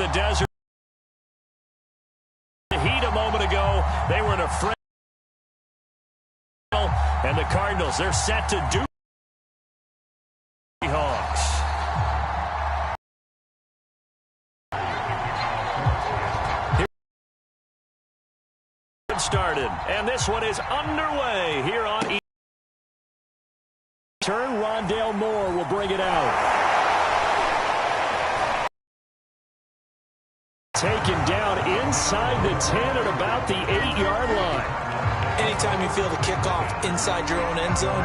the desert. The Heat a moment ago, they were in a frenzy. And the Cardinals, they're set to do Hawks. Here started, and this one is underway here on E. Turn, Rondale Moore will bring it out. Taken down inside the 10 at about the 8-yard line. Anytime you feel the kickoff inside your own end zone,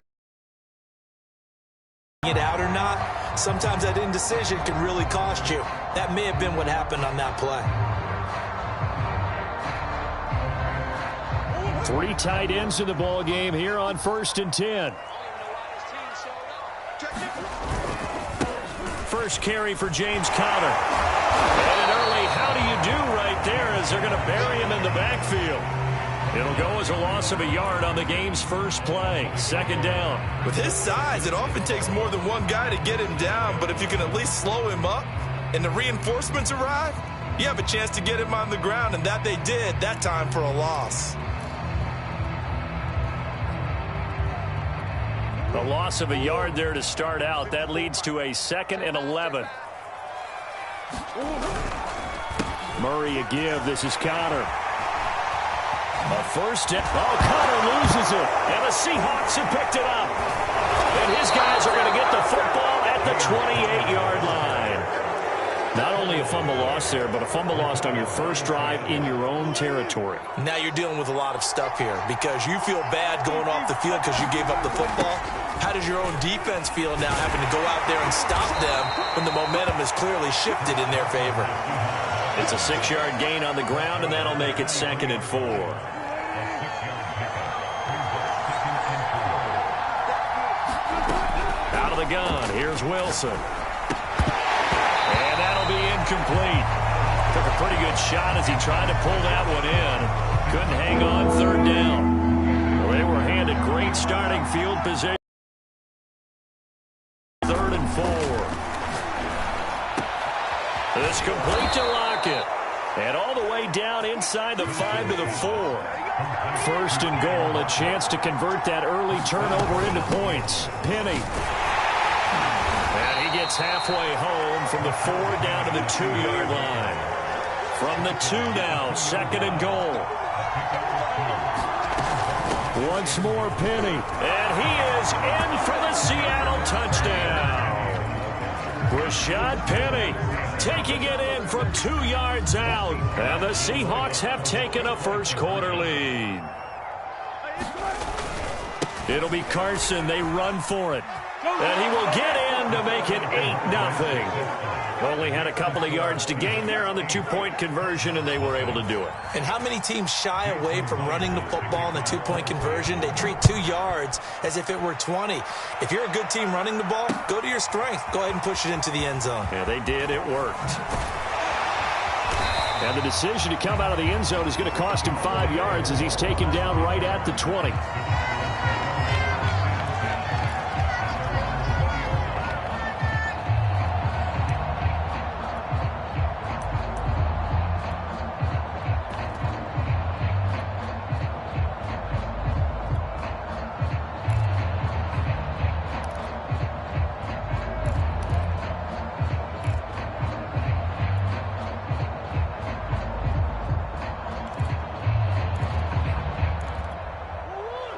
it out or not, sometimes that indecision can really cost you. That may have been what happened on that play. 3 tight ends in the ball game here on 1st and 10. First carry for James Conner. And an early how do you do right there as they're going to bury him in the backfield. It'll go as a loss of a yard on the game's first play. 2nd down. With his size, it often takes more than one guy to get him down, but if you can at least slow him up and the reinforcements arrive, you have a chance to get him on the ground, and that they did that time for a loss. A loss of a yard there to start out. That leads to a 2nd and 11. Murray a give. This is Conner. A first down. Oh, Conner loses it. And the Seahawks have picked it up. And his guys are going to get the football at the 28-yard line. Not only a fumble loss there, but a fumble lost on your first drive in your own territory. Now you're dealing with a lot of stuff here because you feel bad going off the field because you gave up the football. How does your own defense feel now having to go out there and stop them when the momentum is clearly shifted in their favor? It's a 6-yard gain on the ground, and that'll make it 2nd and 4. Out of the gun, here's Wilson. And that'll be incomplete. Took a pretty good shot as he tried to pull that one in. Couldn't hang on 3rd down. Well, they were handed great starting field position. 3rd and 4. This complete to Lockett. And all the way down inside the 5 to the 4. 1st and goal, a chance to convert that early turnover into points. Penny. And he gets halfway home from the 4 down to the 2-yard line. From the 2 now, 2nd and goal. Once more, Penny. And he is in for the Seattle touchdown. Rashad Penny taking it in from 2 yards out. And the Seahawks have taken a first-quarter lead. It'll be Carson. They run for it. And he will get in to make it 8-0. Only had a couple of yards to gain there on the 2-point conversion, and they were able to do it. And how many teams shy away from running the football in the 2-point conversion? They treat 2 yards as if it were 20. If you're a good team running the ball, go to your strength. Go ahead and push it into the end zone. Yeah, they did. It worked. And the decision to come out of the end zone is going to cost him 5 yards as he's taken down right at the 20.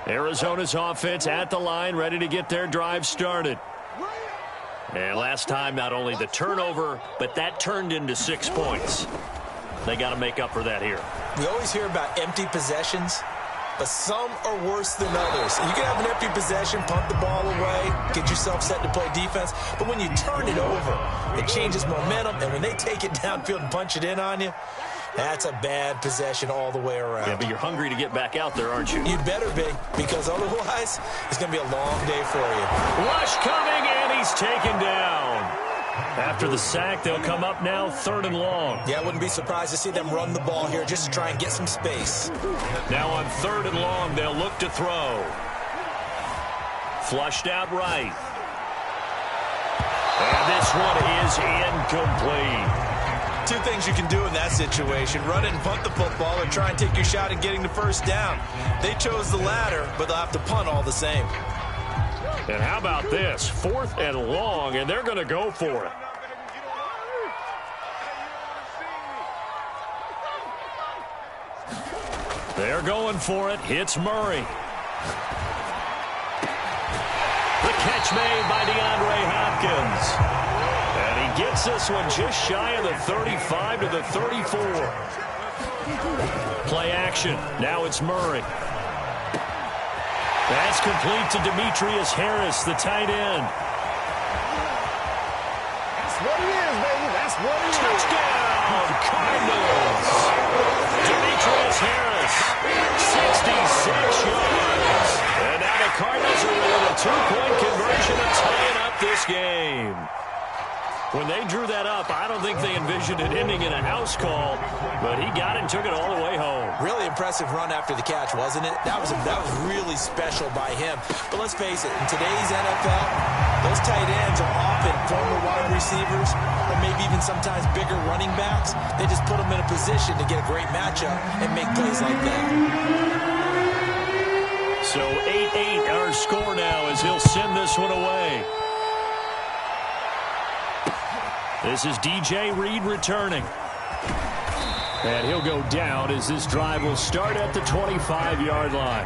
Arizona's offense at the line, ready to get their drive started. And last time, not only the turnover, but that turned into 6 points. They got to make up for that here. We always hear about empty possessions, but some are worse than others. You can have an empty possession, punt the ball away, get yourself set to play defense, but when you turn it over, it changes momentum, and when they take it downfield and punch it in on you, that's a bad possession all the way around. Yeah, but you're hungry to get back out there, aren't you? You better be, because otherwise, it's going to be a long day for you. Rush coming, and he's taken down. After the sack, they'll come up now 3rd and long. Yeah, I wouldn't be surprised to see them run the ball here just to try and get some space. Now on 3rd and long, they'll look to throw. Flushed out right. And this one is incomplete. two things you can do in that situation: run it and punt the football, or try and take your shot at getting the first down. They chose the latter, but they'll have to punt all the same. And how about this? 4th and long, and they're going to go for it. They're going for it. Hits Murray. The catch made by DeAndre Hopkins. And he gets this one just shy of the 35 to the 34. Play action. Now it's Murray. That's complete to Demetrius Harris, the tight end. That's what it is, baby. That's what it is. Touchdown, Cardinals. Demetrius Harris, 66 yards. And now the Cardinals are within a 2-point conversion of tying up this game. When they drew that up, I don't think they envisioned it ending in a house call, but he got it and took it all the way home. Really impressive run after the catch, wasn't it? That was really special by him. But let's face it, in today's NFL, those tight ends are often former wide receivers or maybe even sometimes bigger running backs. They just put them in a position to get a great matchup and make plays like that. So 8-8 our score now as he'll send this one away. This is DJ Reed returning. And he'll go down as this drive will start at the 25-yard line.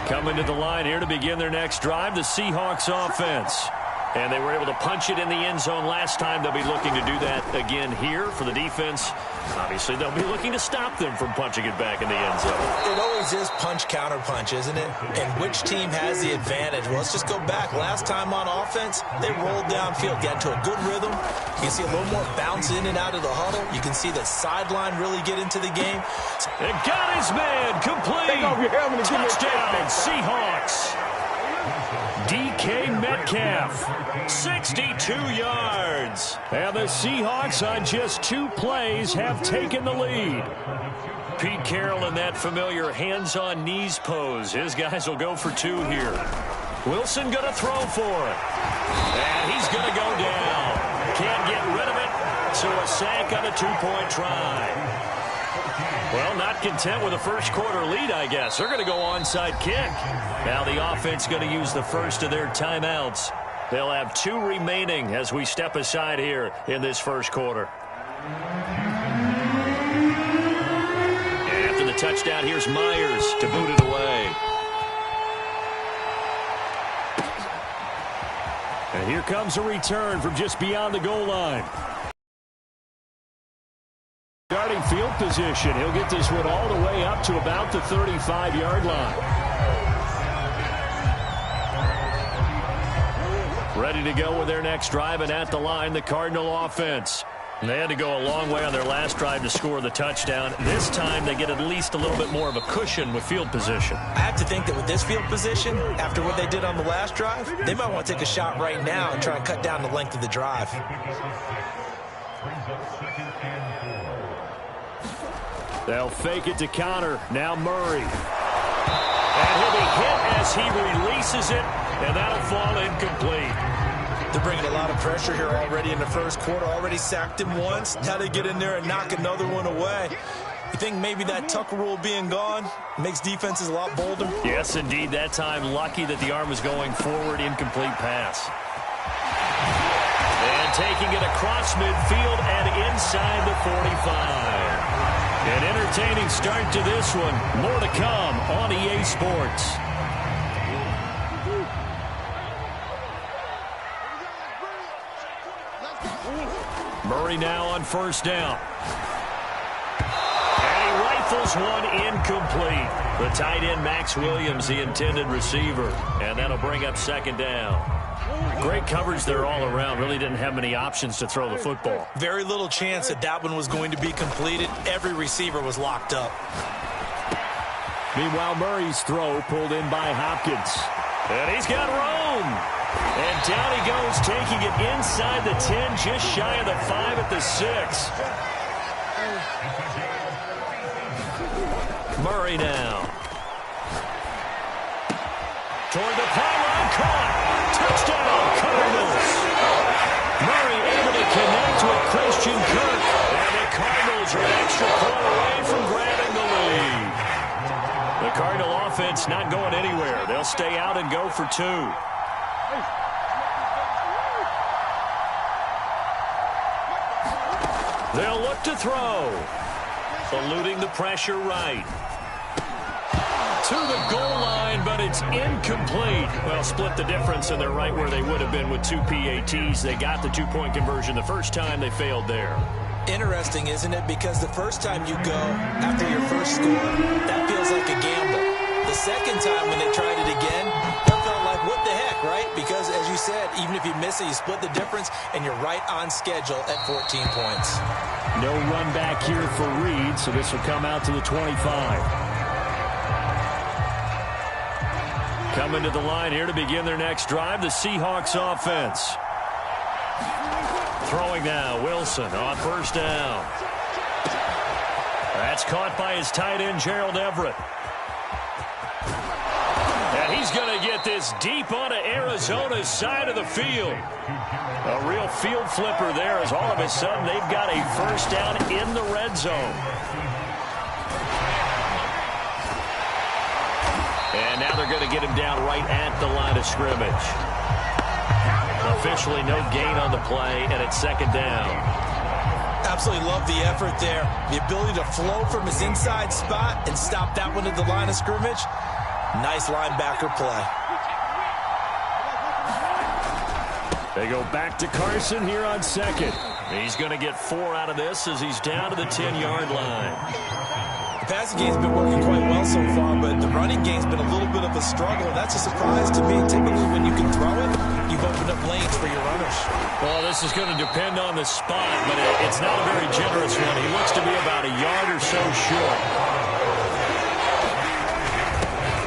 Coming to the line here to begin their next drive, the Seahawks offense. And they were able to punch it in the end zone last time. They'll be looking to do that again here for the defense. Obviously, they'll be looking to stop them from punching it back in the end zone. It always is punch-counter-punch, isn't it? And which team has the advantage? Well, let's just go back. Last time on offense, they rolled downfield, got into a good rhythm. You can see a little more bounce in and out of the huddle. You can see the sideline really get into the game. And got his man complete. Touchdown, Seahawks. DK Metcalf, 62 yards. And the Seahawks on just 2 plays have taken the lead. Pete Carroll in that familiar hands-on knees pose. His guys will go for 2 here. Wilson going to throw for it. And he's going to go down. Can't get rid of it. So a sack on a 2-point try. Well, not content with a first-quarter lead, I guess. They're going to go onside kick. Now the offense going to use the first of their timeouts. They'll have 2 remaining as we step aside here in this first quarter. And after the touchdown, here's Myers to boot it away. And here comes a return from just beyond the goal line. Starting field position. He'll get this one all the way up to about the 35-yard line. Ready to go with their next drive, and at the line, the Cardinal offense. And they had to go a long way on their last drive to score the touchdown. This time, they get at least a little bit more of a cushion with field position. I have to think that with this field position, after what they did on the last drive, they might want to take a shot right now and try and cut down the length of the drive. They'll fake it to counter. Now Murray. And he'll be hit as he releases it, and that'll fall incomplete. They're bringing a lot of pressure here already in the first quarter. Already sacked him once. Now they get in there and knock another one away. You think maybe that Tucker rule being gone makes defenses a lot bolder? Yes, indeed. That time, lucky that the arm was going forward. Incomplete pass. And taking it across midfield and inside the 45. An entertaining start to this one. More to come on EA Sports. Murray now on first down. And he rifles one incomplete. The tight end, Max Williams, the intended receiver. And that'll bring up second down. Great coverage there all around. Really didn't have many options to throw the football. Very little chance that that one was going to be completed. Every receiver was locked up. Meanwhile, Murray's throw pulled in by Hopkins. And he's got room. And down he goes, taking it inside the 10, just shy of the 5 at the 6. Murray now. Toward the pylon, caught. Touchdown, Cardinals. Murray able to connect with Christian Kirk. And the Cardinals are an extra point away from grabbing the lead. The Cardinal offense not going anywhere. They'll stay out and go for 2. They'll look to throw. Eluding the pressure right. To the goal line, but it's incomplete. Well, split the difference, and they're right where they would have been with 2 PATs. They got the 2-point conversion the first time. They failed there. Interesting, isn't it? Because the first time you go after your first score, that feels like a gamble. The second time when they tried it again, that felt like, what the heck, right? Because, as you said, even if you miss it, you split the difference, and you're right on schedule at 14 points. No run back here for Reed, so this will come out to the 25. Coming to the line here to begin their next drive, the Seahawks offense. Throwing now, Wilson on first down. That's caught by his tight end, Gerald Everett. And he's going to get this deep onto Arizona's side of the field. A real field flipper there, as all of a sudden they've got a first down in the red zone. And now they're going to get him down right at the line of scrimmage. Officially no gain on the play, and it's second down. Absolutely love the effort there. The ability to flow from his inside spot and stop that one at the line of scrimmage. Nice linebacker play. They go back to Carson here on second. He's going to get 4 out of this as he's down to the 10-yard line. The passing game's been working quite well so far, but the running game's been a little bit of a struggle, and that's a surprise to me. Typically, when you can throw it, you've opened up lanes for your runners. Well, this is going to depend on the spot, but it's not a very generous one. He looks to be about a yard or so short.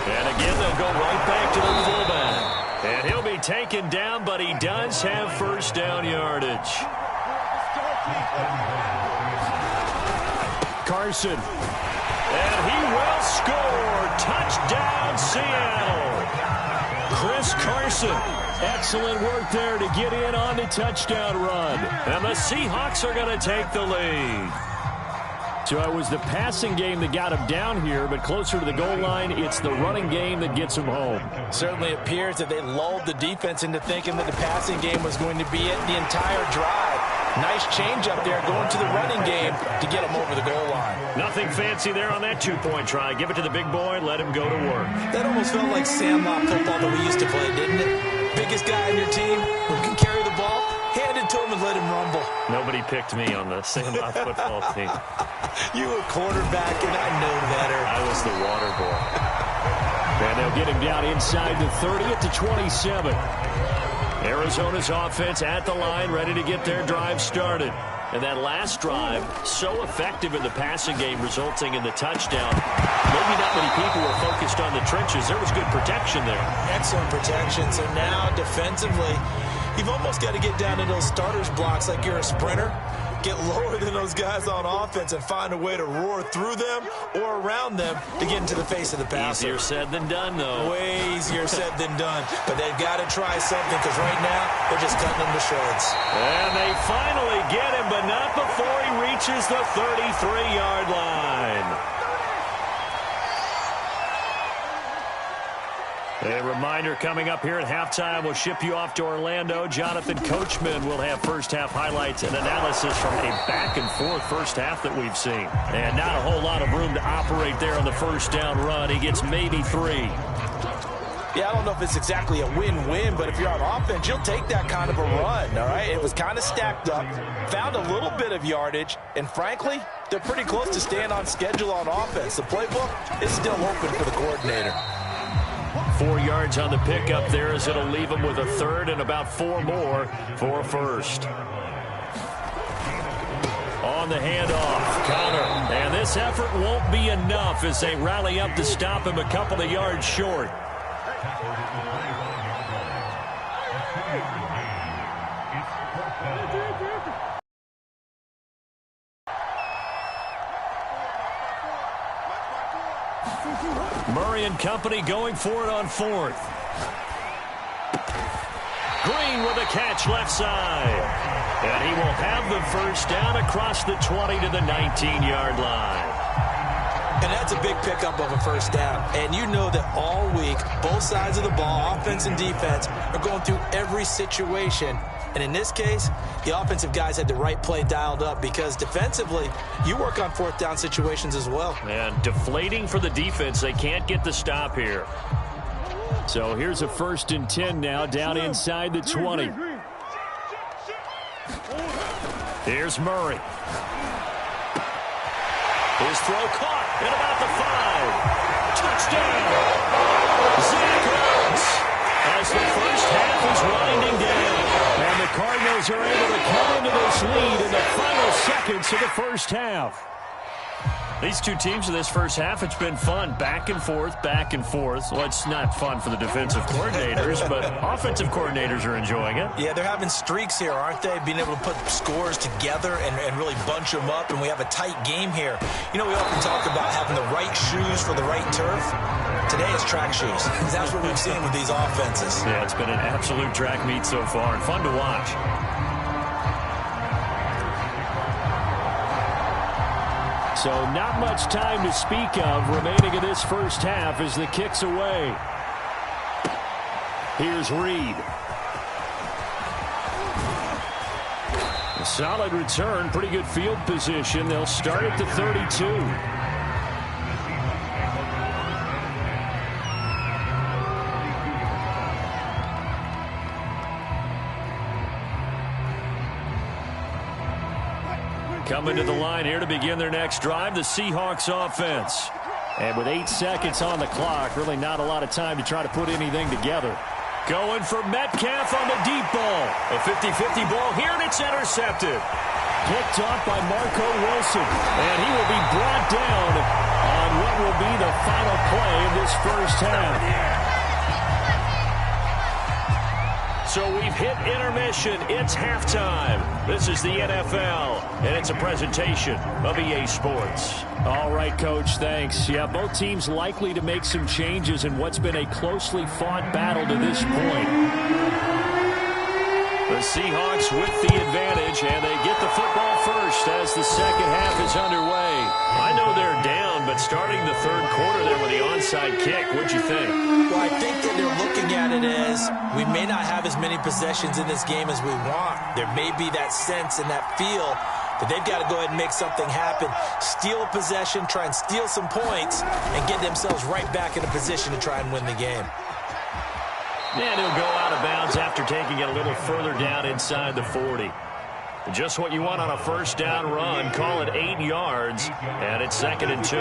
And again, they'll go right back to their fullback. And he'll be taken down, but he does have first down yardage. Carson. And he will score. Touchdown, Seattle. Chris Carson. Excellent work there to get in on the touchdown run. And the Seahawks are going to take the lead. So it was the passing game that got him down here, but closer to the goal line, it's the running game that gets him home. Certainly appears that they lulled the defense into thinking that the passing game was going to be it the entire drive. Nice change up there going to the running game to get him over the goal line. Nothing fancy there on that 2-point try. Give it to the big boy, let him go to work. That almost felt like Sandlot football that we used to play, didn't it? Biggest guy on your team who can carry the ball, hand it to him and let him rumble. Nobody picked me on the Sandlot football team. You were quarterback, and I know better. I was the water boy. And they'll get him down inside the 30 at the 27. Arizona's offense at the line, ready to get their drive started. And that last drive, so effective in the passing game, resulting in the touchdown. Maybe not many people were focused on the trenches. There was good protection there. Excellent protection. So now, defensively, you've almost got to get down to those starters blocks like you're a sprinter. Get lower than those guys on offense and find a way to roar through them or around them to get into the face of the passer. Easier said than done, though. Way easier said than done. But they've got to try something because right now they're just cutting them to shreds. And they finally get him, but not before he reaches the 33-yard line. A reminder coming up here at halftime, we'll ship you off to Orlando. Jonathan Coachman will have first-half highlights and analysis from a back-and-forth first half that we've seen. And not a whole lot of room to operate there on the first down run. He gets maybe 3. Yeah, I don't know if it's exactly a win-win, but if you're on offense, you'll take that kind of a run, all right? It was kind of stacked up, found a little bit of yardage, and frankly, they're pretty close to staying on schedule on offense. The playbook is still open for the coordinator. 4 yards on the pickup there as it'll leave them with a third and about 4 more for a first. On the handoff, Connor. And this effort won't be enough as they rally up to stop him a couple of yards short. Murray and company going for it on fourth. Green with a catch left side. And he will have the first down across the 20 to the 19-yard line. And that's a big pickup of a first down. And you know that all week, both sides of the ball, offense and defense, are going through every situation. And in this case, the offensive guys had the right play dialed up because defensively, you work on fourth down situations as well. And deflating for the defense. They can't get the stop here. So here's a 1st and 10 now down inside the 20. Here's Murray. His throw caught at about the 5. Touchdown. Zach Ertz as the first half is winding down. And the Cardinals are able to come into this lead in the final seconds of the first half. These two teams in this first half, it's been fun. Back and forth, back and forth. Well, it's not fun for the defensive coordinators, but offensive coordinators are enjoying it. Yeah, they're having streaks here, aren't they? Being able to put scores together and really bunch them up, and we have a tight game here. You know, we often talk about having the right shoes for the right turf. Today is track shoes. That's what we've seen with these offenses. Yeah, it's been an absolute track meet so far, and fun to watch. So not much time to speak of remaining in this first half as the kick's away. Here's Reed. A solid return, pretty good field position. They'll start at the 32. Coming to the line here to begin their next drive, the Seahawks offense. And with 8 seconds on the clock, really not a lot of time to try to put anything together. Going for Metcalf on the deep ball. A 50-50 ball here, and it's intercepted. Picked off by Marco Wilson. And he will be brought down on what will be the final play of this first half. So we've hit intermission. It's halftime. This is the NFL, and it's a presentation of EA Sports. All right, Coach, thanks. Yeah, both teams likely to make some changes in what's been a closely fought battle to this point. The Seahawks with the advantage, and they get the football first as the second half is underway. I know they're down, but starting the third quarter there with the onside kick, what'd you think? Well, I think that they're looking at it as we may not have as many possessions in this game as we want. There may be that sense and that feel that they've got to go ahead and make something happen, steal a possession, try and steal some points, and get themselves right back in a position to try and win the game. And he'll go out of bounds after taking it a little further down inside the 40. Just what you want on a first down run. Call it 8 yards, and it's 2nd and 2.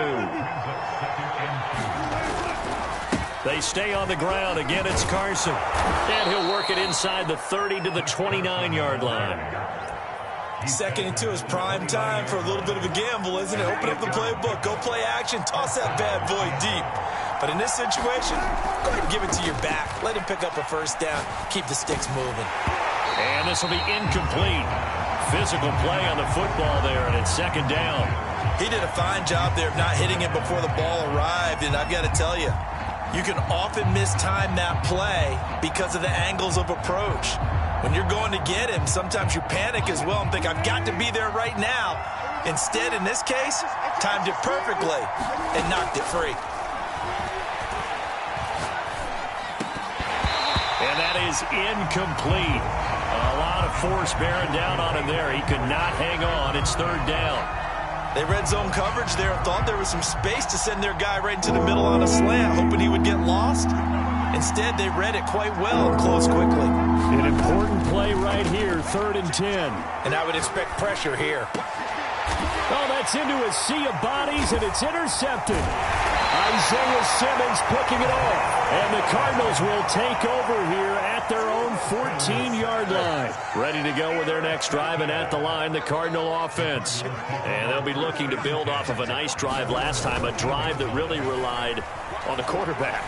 They stay on the ground. Again, it's Carson. And he'll work it inside the 30 to the 29-yard line. 2nd and 2 is prime time for a little bit of a gamble, isn't it? Open up the playbook, go play action, toss that bad boy deep. But in this situation, go ahead and give it to your back. Let him pick up a first down. Keep the sticks moving. And this will be incomplete. Physical play on the football there, and it's 2nd down. He did a fine job there of not hitting it before the ball arrived, and I've got to tell you, you can often mistime that play because of the angles of approach. When you're going to get him, sometimes you panic as well and think, I've got to be there right now. Instead, in this case, timed it perfectly and knocked it free. And that is incomplete. A lot of force bearing down on him there. He could not hang on. It's 3rd down. They red zone coverage there and thought there was some space to send their guy right into the middle on a slant, hoping he would get lost. Instead, they read it quite well and closed quickly. An important play right here, 3rd and 10. And I would expect pressure here. Oh, that's into a sea of bodies, and it's intercepted. Isaiah Simmons picking it off. And the Cardinals will take over here at their own 14-yard line. Ready to go with their next drive, and at the line, the Cardinal offense. And they'll be looking to build off of a nice drive last time, a drive that really relied on the quarterback.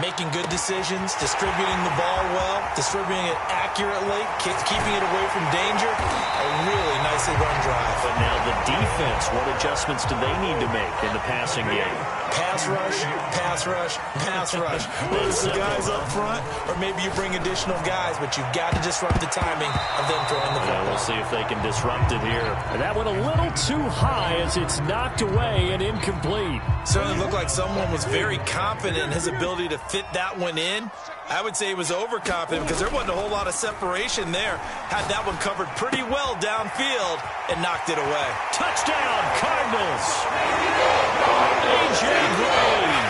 Making good decisions, distributing the ball well, distributing it accurately, keeping it away from danger. A really nicely run drive. But now the defense, what adjustments do they need to make in the passing game? Pass rush, pass rush, pass rush. Whether it's the guys up front or maybe you bring additional guys, but you've got to disrupt the timing of them throwing the football. We'll see if they can disrupt it here. And that went a little too high as it's knocked away and incomplete. Certainly looked like someone was very confident in his ability to fit that one in. I would say he was overconfident because there wasn't a whole lot of separation there. Had that one covered pretty well downfield and knocked it away. Touchdown, Cardinals. A.J. Green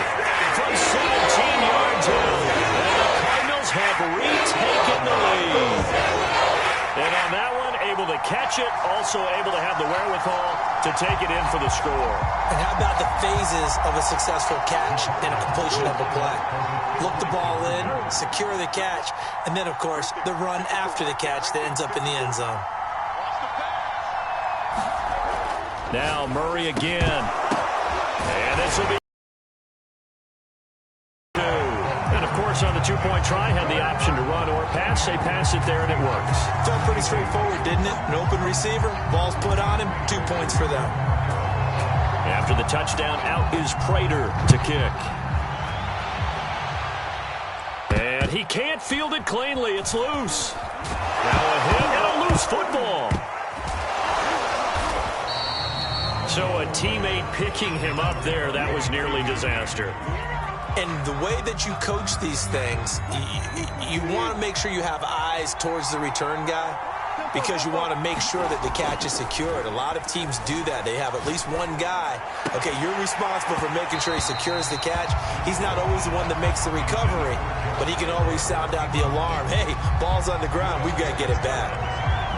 from 17 yards out. And the Cardinals have retaken the lead. And on that one, able to catch it, also able to have the wherewithal to take it in for the score. And how about the phases of a successful catch and a completion of a play? Look the ball in, secure the catch, and then, of course, the run after the catch that ends up in the end zone. Now Murray again. And this will be two. And, of course, on the two-point try, had the option to run or pass. They pass it there, and it works. Felt pretty straightforward, didn't it? An open receiver, ball's put on him, 2 points for them. After the touchdown, out is Prater to kick. And he can't field it cleanly. It's loose. Now a hit and a loose football. So a teammate picking him up there, that was nearly disaster. And the way that you coach these things, you want to make sure you have eyes towards the return guy because you want to make sure that the catch is secured. A lot of teams do that. They have at least one guy. Okay, you're responsible for making sure he secures the catch. He's not always the one that makes the recovery, but he can always sound out the alarm. Hey, ball's on the ground. We've got to get it back.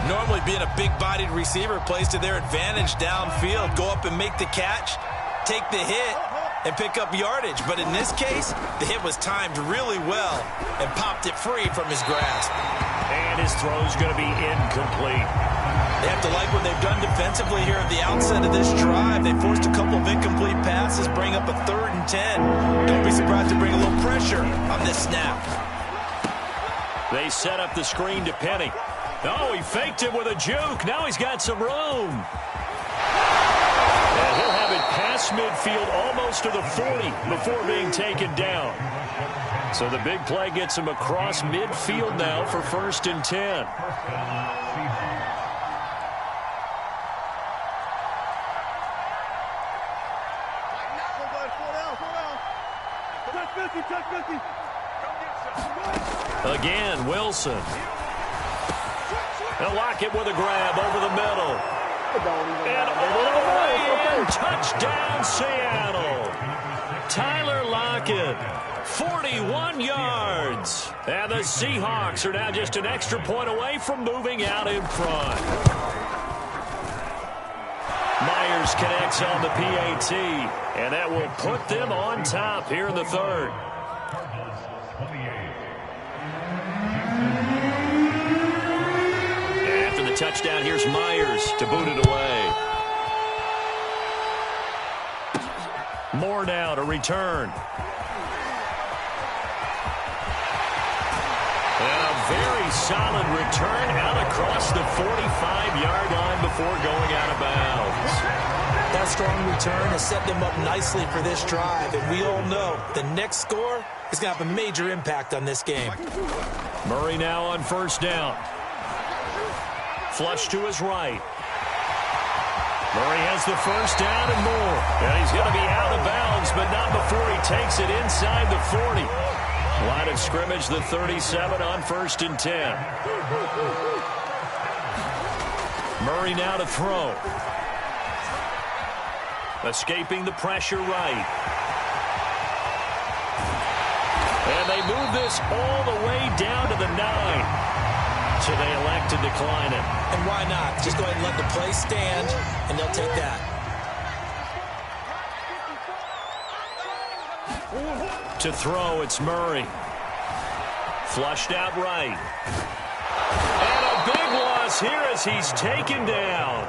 Normally being a big-bodied receiver plays to their advantage downfield. Go up and make the catch, take the hit, and pick up yardage. But in this case, the hit was timed really well and popped it free from his grasp. And his throw's going to be incomplete. They have to like what they've done defensively here at the outset of this drive. They forced a couple of incomplete passes, bring up a 3rd and 10. Don't be surprised to bring a little pressure on this snap. They set up the screen to Penny. Oh, he faked it with a juke. Now he's got some room. And he'll have it past midfield almost to the 40 before being taken down. So the big play gets him across midfield now for 1st and 10. Again, Wilson. They'll lock it with a grab over the middle. And all the way in. Touchdown, Seattle. Tyler Lockett, 41 yards. And the Seahawks are now just an extra point away from moving out in front. Myers connects on the PAT, and that will put them on top here in the 3rd. After the touchdown, here's Myers to boot it away. Moore now to return. And a very solid return out across the 45-yard line before going out of bounds. That strong return has set them up nicely for this drive, and we all know the next score is going to have a major impact on this game. Murray now on 1st down. Flush to his right. Murray has the 1st down and more. And he's going to be out of bounds, but not before he takes it inside the 40. Line of scrimmage, the 37 on 1st and 10. Murray now to throw. Escaping the pressure right. And they move this all the way down to the 9. So they elect to decline it. And why not? Just go ahead and let the play stand, and they'll take that. To throw, it's Murray. Flushed out right. And a big loss here as he's taken down.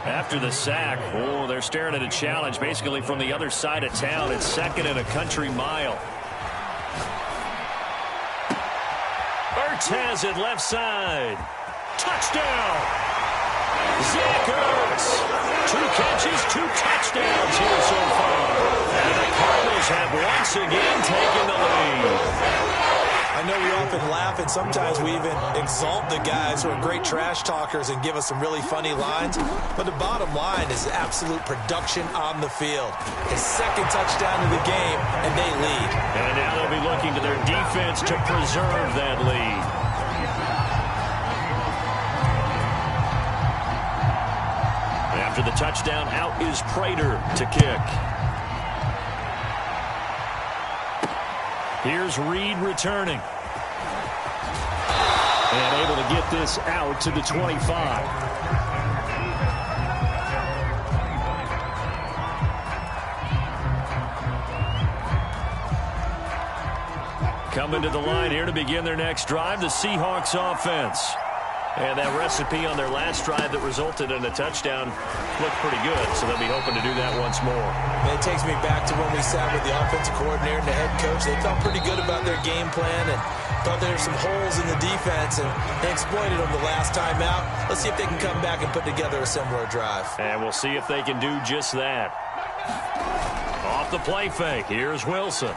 After the sack, oh, they're staring at a challenge basically from the other side of town. It's 2nd and a country mile. Ertz has it left side. Touchdown! Zach Ertz. 2 catches, 2 touchdowns here so far. And the Cardinals have once again taken the lead. I know we often laugh, and sometimes we even exalt the guys who are great trash talkers and give us some really funny lines. But the bottom line is absolute production on the field. His 2nd touchdown of the game, and they lead. And now they'll be looking to their defense to preserve that lead. After the touchdown, out is Prater to kick. Here's Reed returning. And able to get this out to the 25. Coming to the line here to begin their next drive, the Seahawks offense. And that recipe on their last drive that resulted in a touchdown looked pretty good, so they'll be hoping to do that once more. And it takes me back to when we sat with the offensive coordinator and the head coach. They felt pretty good about their game plan and thought there were some holes in the defense, and they exploited them the last time out. Let's see if they can come back and put together a similar drive. And we'll see if they can do just that. Off the play fake, here's Wilson.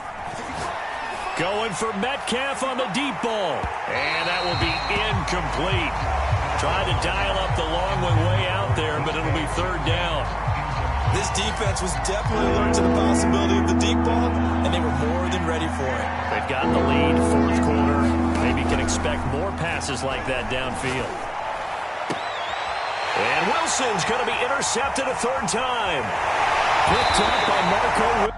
Going for Metcalf on the deep ball. And that will be incomplete. Trying to dial up the long way out there, but it'll be 3rd down. This defense was definitely alert to the possibility of the deep ball, and they were more than ready for it. They've got the lead, 4th quarter. Maybe can expect more passes like that downfield. And Wilson's going to be intercepted a 3rd time. Picked up by Marco Wilson.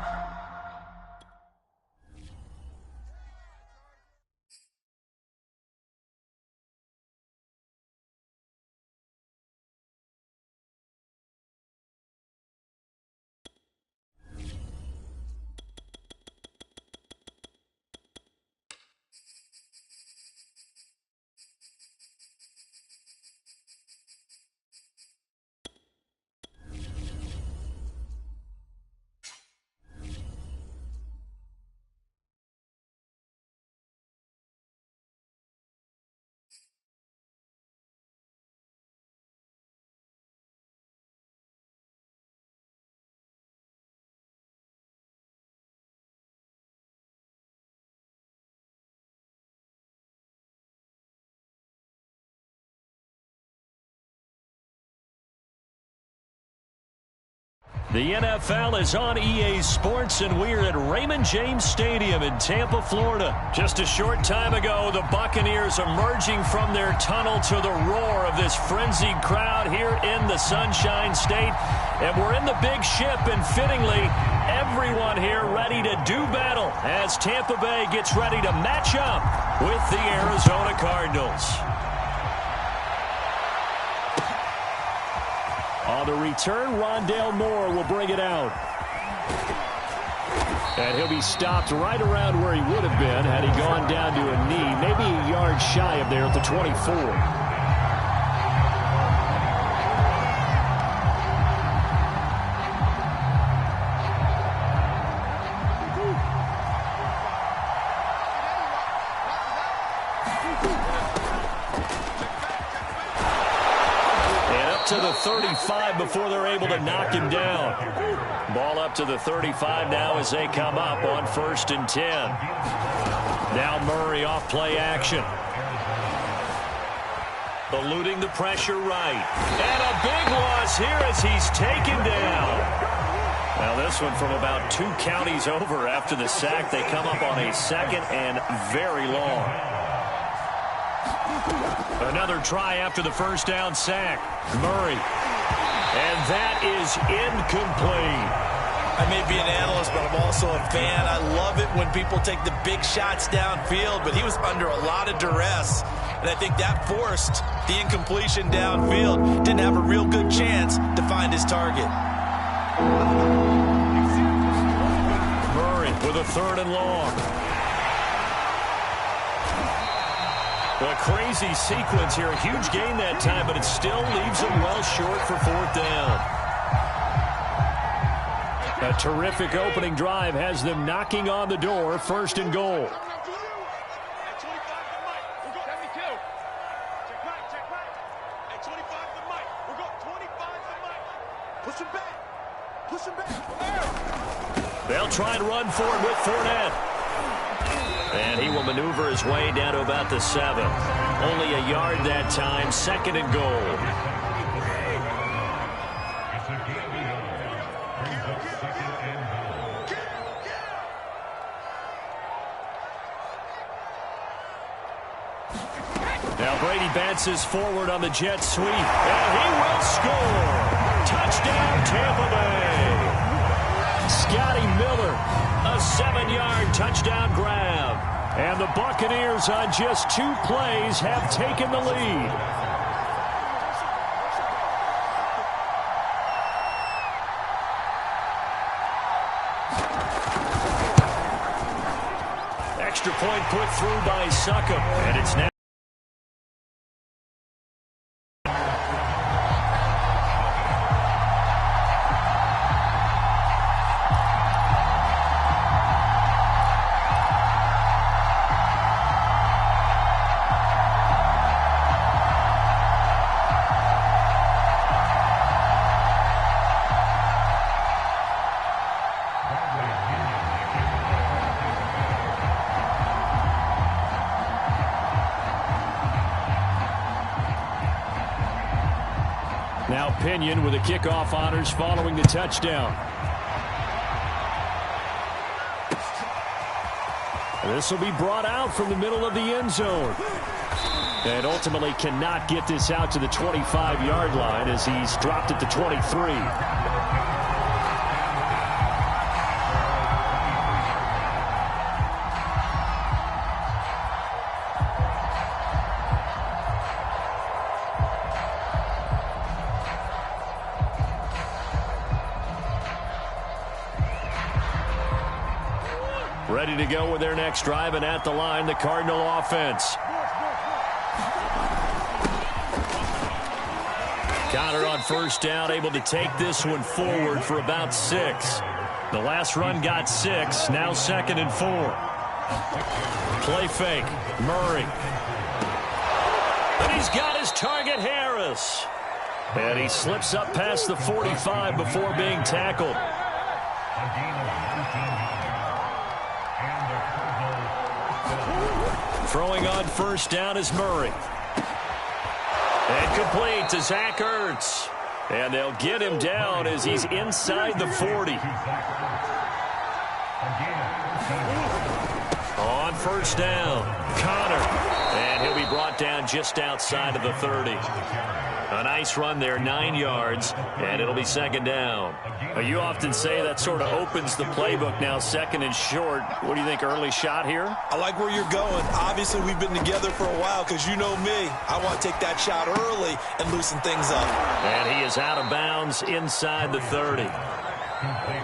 The NFL is on EA Sports, and we're at Raymond James Stadium in Tampa, Florida. Just a short time ago, the Buccaneers emerging from their tunnel to the roar of this frenzied crowd here in the Sunshine State. And we're in the big ship, and fittingly, everyone here ready to do battle as Tampa Bay gets ready to match up with the Arizona Cardinals. On the return, Rondale Moore will bring it out. And he'll be stopped right around where he would have been had he gone down to a knee, maybe a yard shy of there at the 24. To the 35 before they're able to knock him down. Ball up to the 35 now as they come up on 1st and 10. Now Murray off play action. Eluding the pressure right. And a big loss here as he's taken down. Now this one from about 2 counties over after the sack. They come up on a 2nd and very long. Another try after the 1st down sack. Murray. And that is incomplete. I may be an analyst, but I'm also a fan. I love it when people take the big shots downfield, but he was under a lot of duress. And I think that forced the incompletion downfield. Didn't have a real good chance to find his target. Murray with a 3rd and long. A crazy sequence here. A huge gain that time, but it still leaves them well short for 4th down. A terrific opening drive has them knocking on the door. 1st and goal. try and run for it with Fournette. And he will maneuver his way down to about the 7. Only a yard that time, 2nd and goal. Now Brady bounces forward on the jet sweep, and he will score. Touchdown, Tampa Bay. Scotty Miller, a 7-yard touchdown grab. And the Buccaneers on just 2 plays have taken the lead. Extra point put through by Succop, and it's now. Now Pinion with the kickoff honors following the touchdown. This will be brought out from the middle of the end zone. And ultimately cannot get this out to the 25-yard line as he's dropped at the 23. Ready to go with their next drive, and at the line, the Cardinal offense. Connor on first down, able to take this one forward for about 6. The last run got 6, now 2nd and 4. Play fake, Murray. And he's got his target, Harris. And he slips up past the 45 before being tackled. Throwing on first down is Murray. And complete to Zach Ertz. And they'll get him down as he's inside the 40. On first down, Connor. And he'll be brought down just outside of the 30. A nice run there, 9 yards, and it'll be 2nd down. You often say that sort of opens the playbook now, 2nd and short. What do you think, early shot here? I like where you're going. Obviously, we've been together for a while because you know me. I want to take that shot early and loosen things up. And he is out of bounds inside the 30.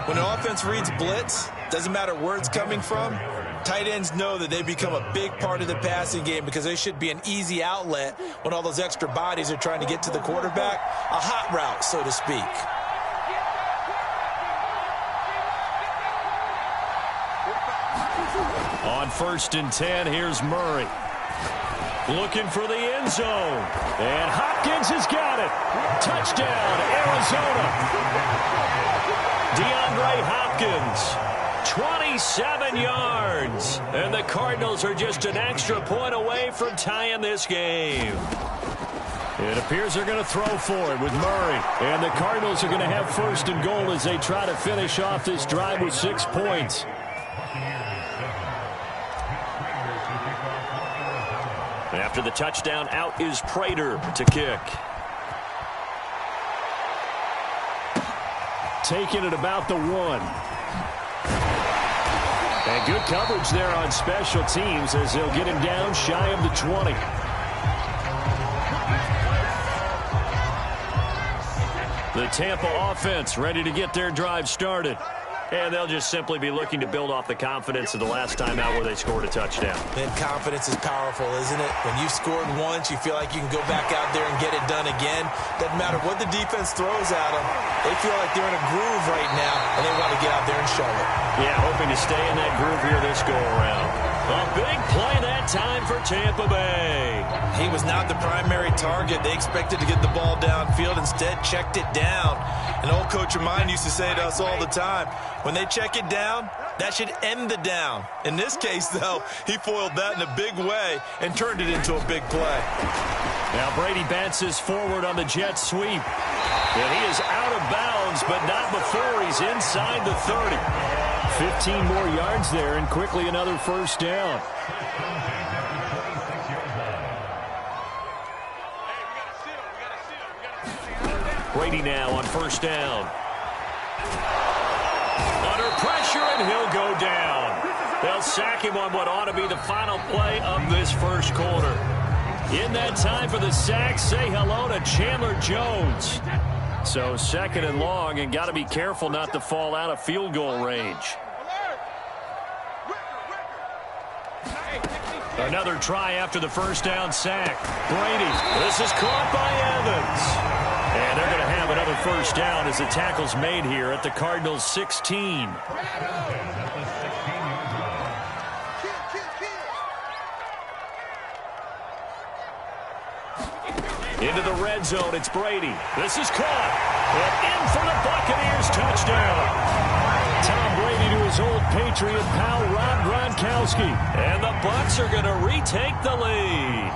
When the offense reads blitz, doesn't matter where it's coming from, tight ends know that they become a big part of the passing game because they should be an easy outlet when all those extra bodies are trying to get to the quarterback. A hot route, so to speak. On 1st and 10, here's Murray. Looking for the end zone. And Hopkins has got it. Touchdown, Arizona. DeAndre Hopkins, 27 yards. And the Cardinals are just an extra point away from tying this game. It appears they're going to throw for it with Murray. And the Cardinals are going to have 1st and goal as they try to finish off this drive with 6 points. After the touchdown, out is Prater to kick. Taking it about the 1. And good coverage there on special teams as they'll get him down shy of the 20. The Tampa offense ready to get their drive started. And they'll just simply be looking to build off the confidence of the last time out where they scored a touchdown. Man, confidence is powerful, isn't it? When you've scored once, you feel like you can go back out there and get it done again. Doesn't matter what the defense throws at them. They feel like they're in a groove right now, and they want to get out there and show it. Yeah, hoping to stay in that groove here this go-around. A big play that time for Tampa Bay. He was not the primary target. They expected to get the ball downfield. Instead, checked it down. An old coach of mine used to say to us all the time, when they check it down, that should end the down. In this case, though, he foiled that in a big way and turned it into a big play. Now Brady bounces forward on the jet sweep. And he is out of bounds, but not before he's inside the 30. 15 more yards there, and quickly another first down. Brady now on first down. Under pressure, and he'll go down. They'll sack him on what ought to be the final play of this first quarter. In that time for the sack, say hello to Chandler Jones. So second and long, and got to be careful not to fall out of field goal range. Another try after the first down sack. Brady, this is caught by Evans. And they're going to have another first down as the tackle's made here at the Cardinals' 16. Into the red zone, it's Brady. This is caught. And in for the Buccaneers touchdown. Tom Brady to his old Patriot pal, Rob Gronkowski. And the Bucs are going to retake the lead.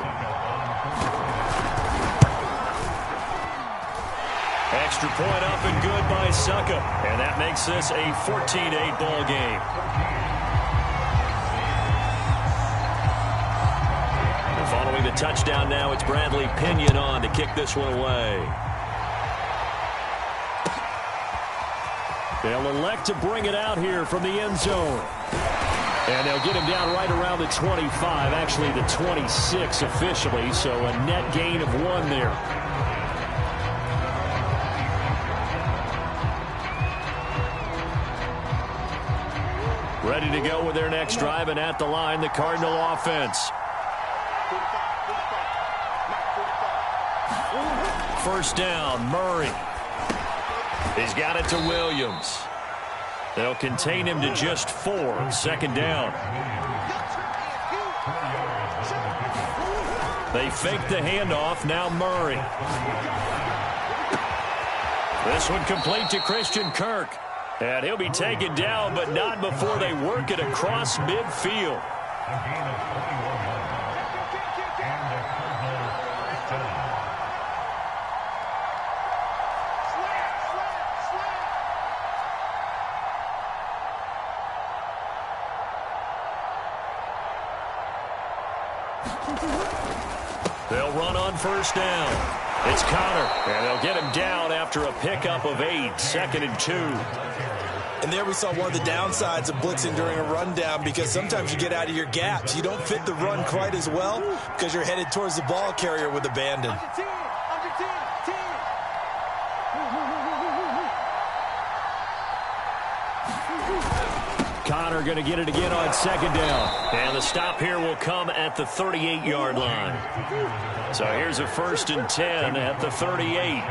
Extra point up and good by Suckup. And that makes this a 14-8 ball game. And following the touchdown now, it's Bradley Pinion on to kick this one away. They'll elect to bring it out here from the end zone. And they'll get him down right around the 25, actually the 26 officially, so a net gain of 1 there. Ready to go with their next drive, and at the line, the Cardinal offense. First down, Murray. He's got it to Williams. They'll contain him to just 4. Second down. They fake the handoff. Now Murray. This one complete to Christian Kirk. And he'll be taken down, but not before they work it across midfield. They'll run on first down. It's Connor, and they'll get him down after a pickup of 8, 2nd and 2. And there we saw one of the downsides of blitzing during a rundown, because sometimes you get out of your gaps. You don't fit the run quite as well because you're headed towards the ball carrier with abandon. Connor going to get it again on second down. And the stop here will come at the 38-yard line. So here's a 1st and 10 at the 38.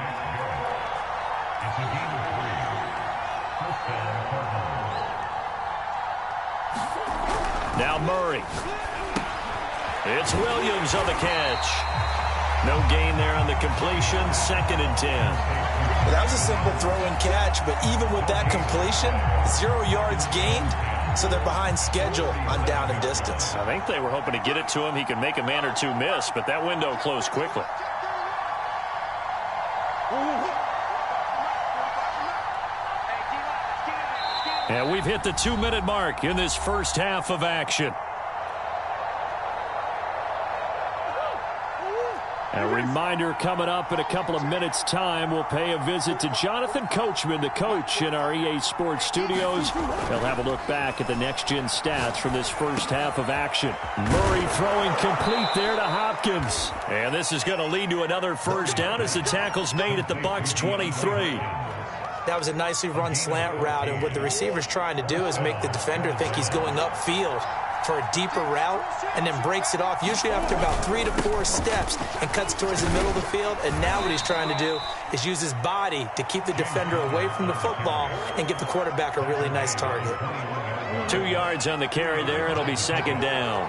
Now Murray. It's Williams on the catch. No gain there on the completion. 2nd and 10. Well, that was a simple throw and catch, but even with that completion, 0 yards gained, so they're behind schedule on down and distance. I think they were hoping to get it to him. He could make a man or two miss, but that window closed quickly. And we've hit the 2-minute mark in this first half of action. A reminder, coming up in a couple of minutes' time, we'll pay a visit to Jonathan Coachman, the coach in our EA Sports studios. They'll have a look back at the next-gen stats from this first half of action. Murray throwing complete there to Hopkins. And this is going to lead to another first down as the tackle's made at the Bucs 23. That was a nicely run slant route, and what the receiver's trying to do is make the defender think he's going upfield for a deeper route, and then breaks it off, usually after about 3 to 4 steps, and cuts towards the middle of the field. And now what he's trying to do is use his body to keep the defender away from the football and give the quarterback a really nice target. 2 yards on the carry there. It'll be second down.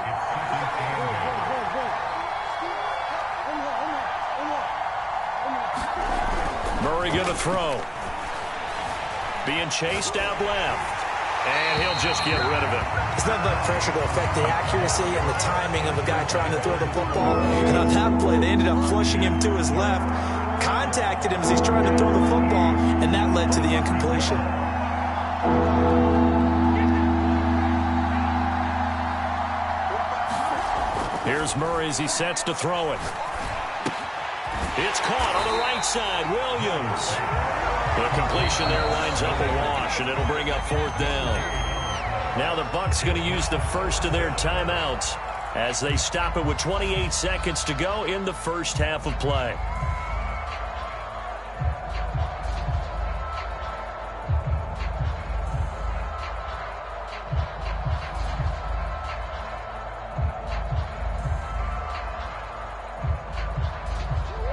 Murray going to throw. Being chased out left. And he'll just get rid of it. It's nothing like pressure to affect the accuracy and the timing of a guy trying to throw the football. And on that play, they ended up flushing him to his left, contacted him as he's trying to throw the football, and that led to the incompletion. Here's Murray as he sets to throw it. It's caught on the right side. Williams. The completion there lines up a wash, and it'll bring up fourth down. Now the Bucs going to use the first of their timeouts as they stop it with 28 seconds to go in the first half of play.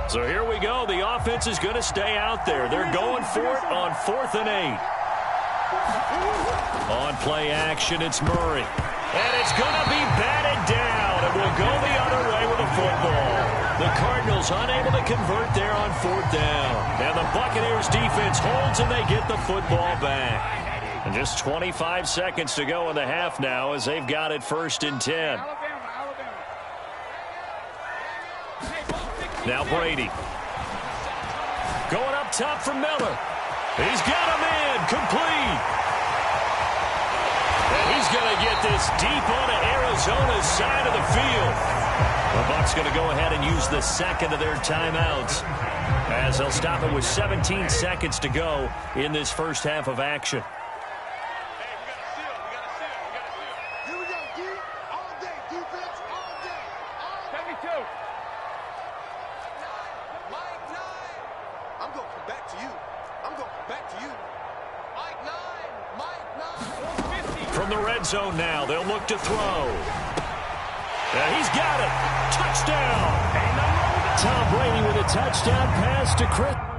So here we go. The offense is going to stay out there. They're going for it on 4th and 8. On play action, it's Murray. And it's going to be batted down. It will go the other way with the football. The Cardinals unable to convert there on 4th down. And the Buccaneers defense holds and they get the football back. And just 25 seconds to go in the half now as they've got it 1st and 10. Now Brady. Going up top for Miller. He's got him in. Complete. And he's going to get this deep onto Arizona's side of the field. The Bucs going to go ahead and use the second of their timeouts as they'll stop it with 17 seconds to go in this first half of action. From the red zone now, they'll look to throw. And he's got it. Touchdown. Tom Brady with a touchdown pass to Chris.